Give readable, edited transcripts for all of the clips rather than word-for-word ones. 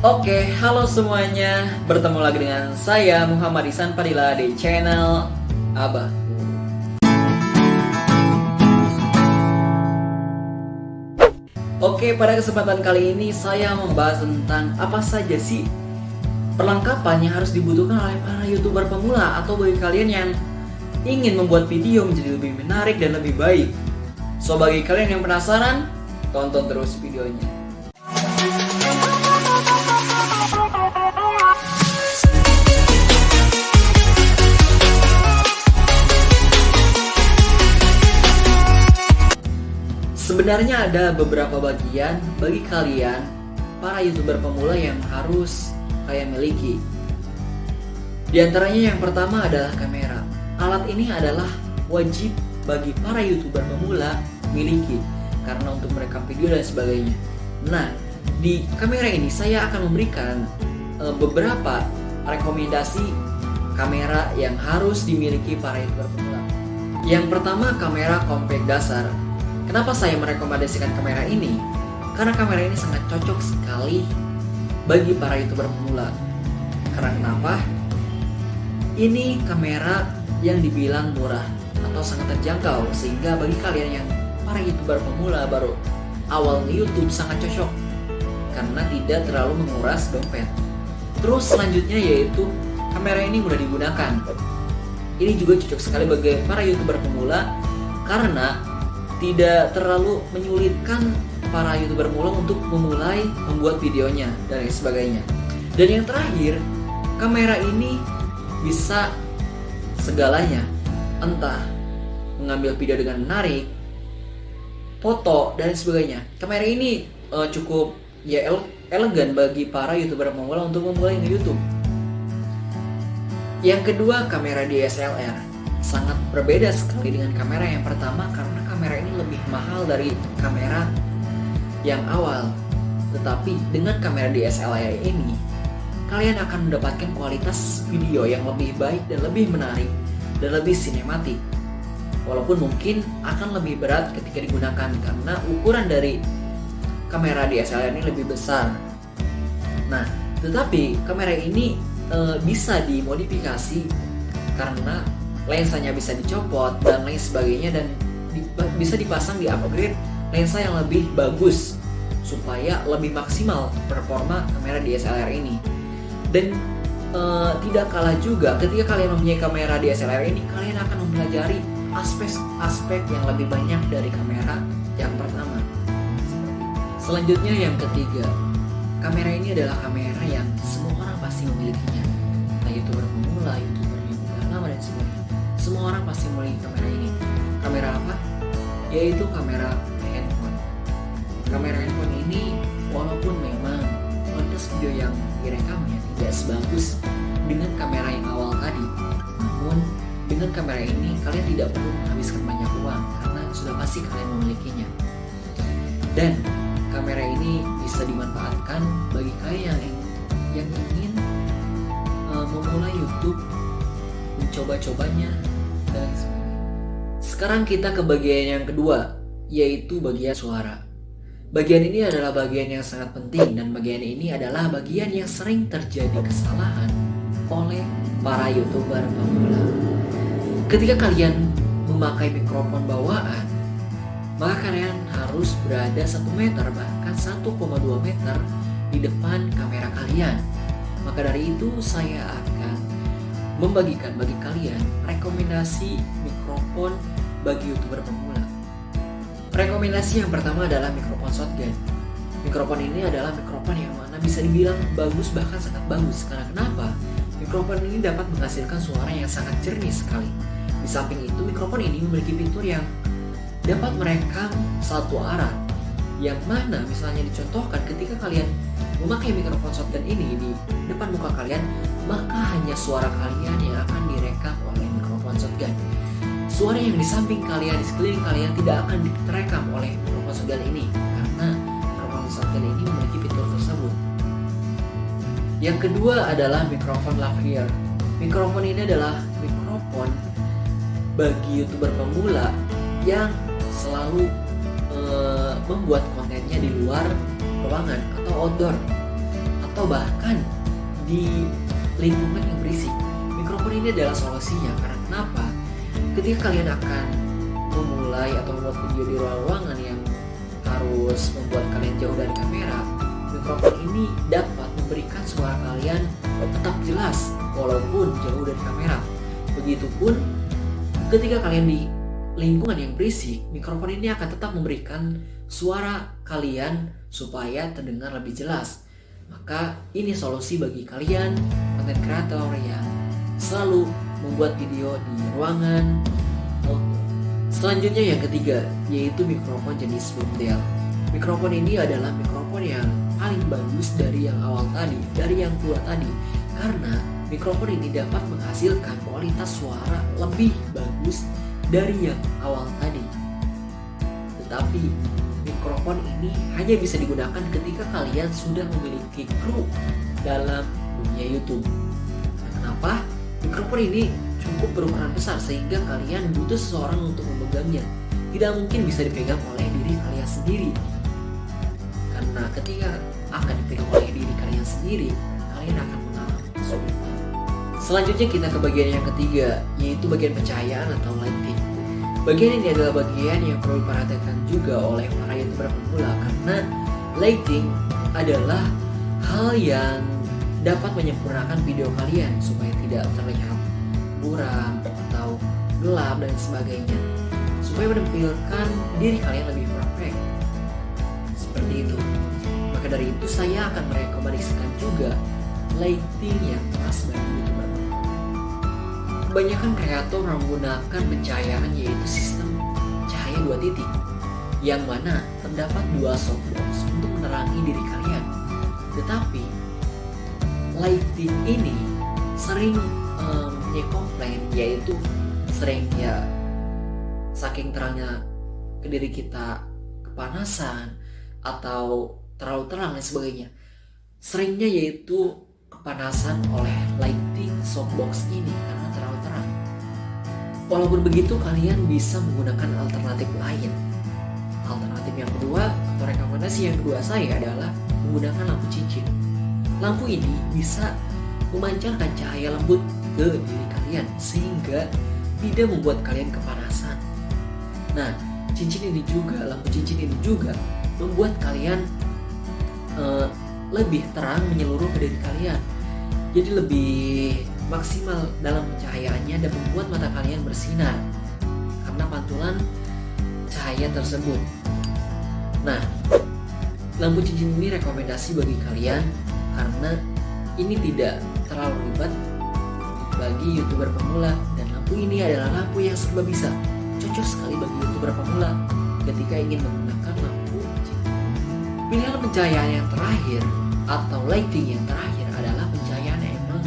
Oke, halo semuanya. Bertemu lagi dengan saya Muhammad Ihsan Fadila di channel Abah. Oke, pada kesempatan kali ini saya membahas tentang apa saja sih perlengkapan yang harus dibutuhkan oleh para YouTuber pemula atau bagi kalian yang ingin membuat video menjadi lebih menarik dan lebih baik. So, bagi kalian yang penasaran, tonton terus videonya. Sebenarnya ada beberapa bagian bagi kalian para YouTuber pemula yang harus kalian miliki. Di antaranya yang pertama adalah kamera. Alat ini adalah wajib bagi para YouTuber pemula miliki karena untuk merekam video dan sebagainya. Nah, di kamera ini saya akan memberikan beberapa rekomendasi kamera yang harus dimiliki para YouTuber pemula. Yang pertama, kamera compact dasar. Kenapa saya merekomendasikan kamera ini? Karena kamera ini sangat cocok sekali bagi para YouTuber pemula. Karena kenapa? Ini kamera yang dibilang murah atau sangat terjangkau, sehingga bagi kalian yang para YouTuber pemula baru awal nge-YouTube sangat cocok karena tidak terlalu menguras dompet. Terus selanjutnya yaitu kamera ini mudah digunakan. Ini juga cocok sekali bagi para YouTuber pemula karena tidak terlalu menyulitkan para YouTuber pemula untuk memulai membuat videonya dan lain sebagainya. Dan yang terakhir, kamera ini bisa segalanya, entah mengambil video dengan menarik, foto dan sebagainya. Kamera ini cukup elegan bagi para YouTuber pemula untuk memulai nge-YouTube. Yang kedua, kamera DSLR. Sangat berbeda sekali dengan kamera yang pertama karena kamera ini lebih mahal dari kamera yang awal. Tetapi dengan kamera DSLR ini, kalian akan mendapatkan kualitas video yang lebih baik dan lebih menarik dan lebih sinematik. Walaupun mungkin akan lebih berat ketika digunakan karena ukuran dari kamera DSLR ini lebih besar. Nah, tetapi kamera ini bisa dimodifikasi karena lensanya bisa dicopot dan lain sebagainya, dan bisa dipasang di upgrade lensa yang lebih bagus supaya lebih maksimal performa kamera DSLR ini. Dan tidak kalah juga ketika kalian mempunyai kamera DSLR ini, kalian akan mempelajari aspek-aspek yang lebih banyak dari kamera yang pertama. Selanjutnya yang ketiga, kamera ini adalah kamera yang semua orang pasti memilikinya. Entah YouTuber pemula, YouTuber yang udah lama dan sebagainya. Semua orang pasti memiliki kamera ini. Kamera apa? Yaitu kamera handphone. Kamera handphone ini walaupun memang kualitas video yang direkamnya tidak sebagus dengan kamera yang awal tadi, namun dengan kamera ini kalian tidak perlu menghabiskan banyak uang karena sudah pasti kalian memilikinya. Dan kamera ini bisa dimanfaatkan bagi kalian yang ingin memulai YouTube, mencoba-cobanya dan sebagainya. Sekarang kita ke bagian yang kedua, yaitu bagian suara. Bagian ini adalah bagian yang sangat penting, dan bagian ini adalah bagian yang sering terjadi kesalahan oleh para YouTuber pemula. Ketika kalian memakai mikrofon bawaan, maka kalian harus berada 1 meter bahkan 1,2 meter di depan kamera kalian. Maka dari itu saya akan membagikan bagi kalian rekomendasi mikrofon bagi YouTuber pemula. Rekomendasi yang pertama adalah mikrofon shotgun. Mikrofon ini adalah mikrofon yang mana bisa dibilang bagus, bahkan sangat bagus. Karena kenapa? Mikrofon ini dapat menghasilkan suara yang sangat jernih sekali. Di samping itu, mikrofon ini memiliki fitur yang dapat merekam satu arah, yang mana misalnya dicontohkan ketika kalian memakai mikrofon shotgun ini di depan muka kalian, maka hanya suara kalian yang akan direkam oleh mikrofon shotgun. Suara yang di samping kalian, di sekeliling kalian tidak akan terekam oleh mikrofon shotgun ini karena mikrofon shotgun ini memiliki fitur tersebut. Yang kedua adalah mikrofon lavalier. Mikrofon ini adalah mikrofon bagi YouTuber pemula yang selalu membuat kontennya di luar ruangan atau outdoor, atau bahkan di lingkungan yang berisik. Mikrofon ini adalah solusinya. Karena kenapa? Ketika kalian akan memulai atau membuat video di ruangan yang harus membuat kalian jauh dari kamera, mikrofon ini dapat memberikan suara kalian tetap jelas walaupun jauh dari kamera. Begitupun ketika kalian di lingkungan yang berisik, mikrofon ini akan tetap memberikan suara kalian supaya terdengar lebih jelas. Maka ini solusi bagi kalian content creator yang selalu membuat video di ruangan outdoor. Selanjutnya yang ketiga, yaitu mikrofon jenis boom tail. Mikrofon ini adalah mikrofon yang paling bagus dari yang awal tadi, dari yang tua tadi, karena mikrofon ini dapat menghasilkan kualitas suara lebih bagus dari yang awal tadi. Tetapi mikrofon ini hanya bisa digunakan ketika kalian sudah memiliki kru dalam dunia YouTube. Kenapa? Mikrofon ini cukup berukuran besar sehingga kalian butuh seseorang untuk memegangnya. Tidak mungkin bisa dipegang oleh diri kalian sendiri. Karena ketika akan dipegang oleh diri kalian sendiri, kalian akan mengalami kesulitan. Selanjutnya kita ke bagian yang ketiga, yaitu bagian pencahayaan atau lighting. Bagian ini adalah bagian yang perlu diperhatikan juga oleh para YouTuber pemula, karena lighting adalah hal yang dapat menyempurnakan video kalian supaya tidak terlihat buram atau gelap dan sebagainya, supaya menampilkan diri kalian lebih perfect. Seperti itu. Maka dari itu saya akan merekomendasikan juga lighting yang pas bagi YouTuber. Kebanyakan kreator menggunakan pencahayaan yaitu sistem cahaya 2 titik, yang mana terdapat 2 softbox untuk menerangi diri kalian. Tetapi lighting ini sering punya komplain, yaitu seringnya saking terangnya ke diri kita kepanasan atau terlalu terang dan sebagainya. Seringnya yaitu kepanasan oleh lighting softbox ini karena terlalu terang. Walaupun begitu, kalian bisa menggunakan alternatif lain. Alternatif yang kedua atau rekomendasi yang kedua saya adalah menggunakan lampu cincin. Lampu ini bisa memancarkan cahaya lembut ke diri kalian sehingga tidak membuat kalian kepanasan. Nah, lampu cincin ini juga membuat kalian lebih terang menyeluruh ke diri kalian. Jadi lebih maksimal dalam pencahayaannya dan membuat mata kalian bersinar karena pantulan cahaya tersebut. Nah, lampu cincin ini rekomendasi bagi kalian karena ini tidak terlalu ribet bagi YouTuber pemula, dan lampu ini adalah lampu yang serba bisa, cocok sekali bagi YouTuber pemula ketika ingin menggunakan lampu cincin. Pilihan pencahayaan yang terakhir atau lighting yang terakhir adalah pencahayaan yang emang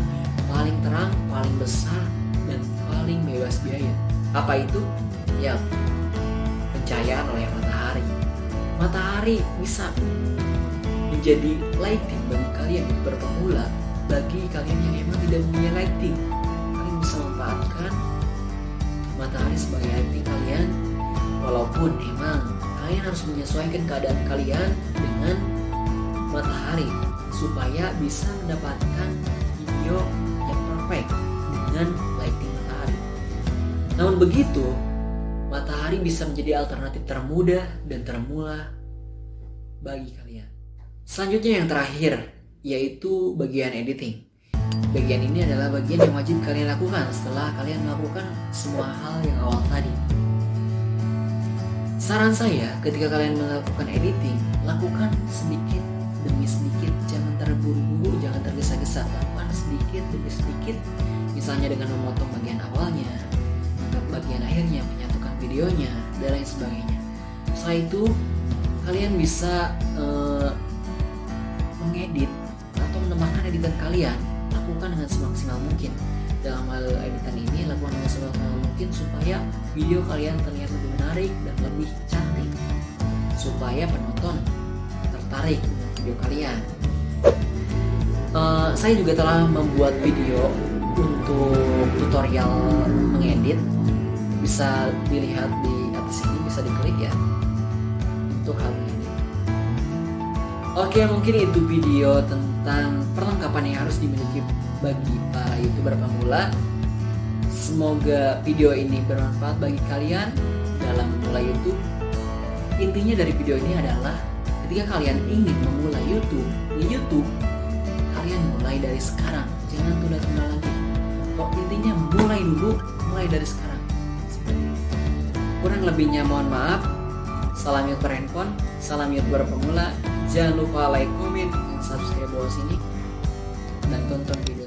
paling terang, paling besar, dan paling bebas biaya. Apa itu? Ya, pencahayaan oleh matahari. Matahari bisa menjadi lighting bagi kalian YouTuber pemula. Bagi kalian yang emang tidak punya lighting, kalian bisa memanfaatkan matahari sebagai lighting kalian. Walaupun emang kalian harus menyesuaikan keadaan kalian dengan matahari supaya bisa mendapatkan video yang perfect dengan lighting matahari. Namun begitu, matahari bisa menjadi alternatif termudah dan termurah bagi kalian. Selanjutnya yang terakhir, yaitu bagian editing. Bagian ini adalah bagian yang wajib kalian lakukan setelah kalian melakukan semua hal yang awal tadi. Saran saya, ketika kalian melakukan editing, lakukan sedikit demi sedikit, jangan terburu-buru, jangan tergesa-gesa, lakukan sedikit demi sedikit. Misalnya dengan memotong bagian awalnya, bagian akhirnya, menyatukan videonya, dan lain sebagainya. Setelah itu, kalian bisa mengedit atau menambahkan editan kalian. Lakukan dengan semaksimal mungkin. Dalam hal editan ini, lakukan dengan semaksimal mungkin supaya video kalian terlihat lebih menarik dan lebih cantik, supaya penonton tertarik dengan video kalian. Saya juga telah membuat video untuk tutorial mengedit. Bisa dilihat di atas ini, bisa diklik ya untuk hal ini. Oke, mungkin itu video tentang tentang perlengkapan yang harus dimiliki bagi para YouTuber pemula. Semoga video ini bermanfaat bagi kalian dalam memulai YouTube. Intinya dari video ini adalah ketika kalian ingin memulai YouTube, kalian mulai dari sekarang, jangan tunda-tunda lagi. Intinya mulai dari sekarang. Kurang lebihnya mohon maaf. Salam YouTuber handphone, salam YouTuber pemula. Jangan lupa like, comment, dan subscribe bawah sini dan tonton video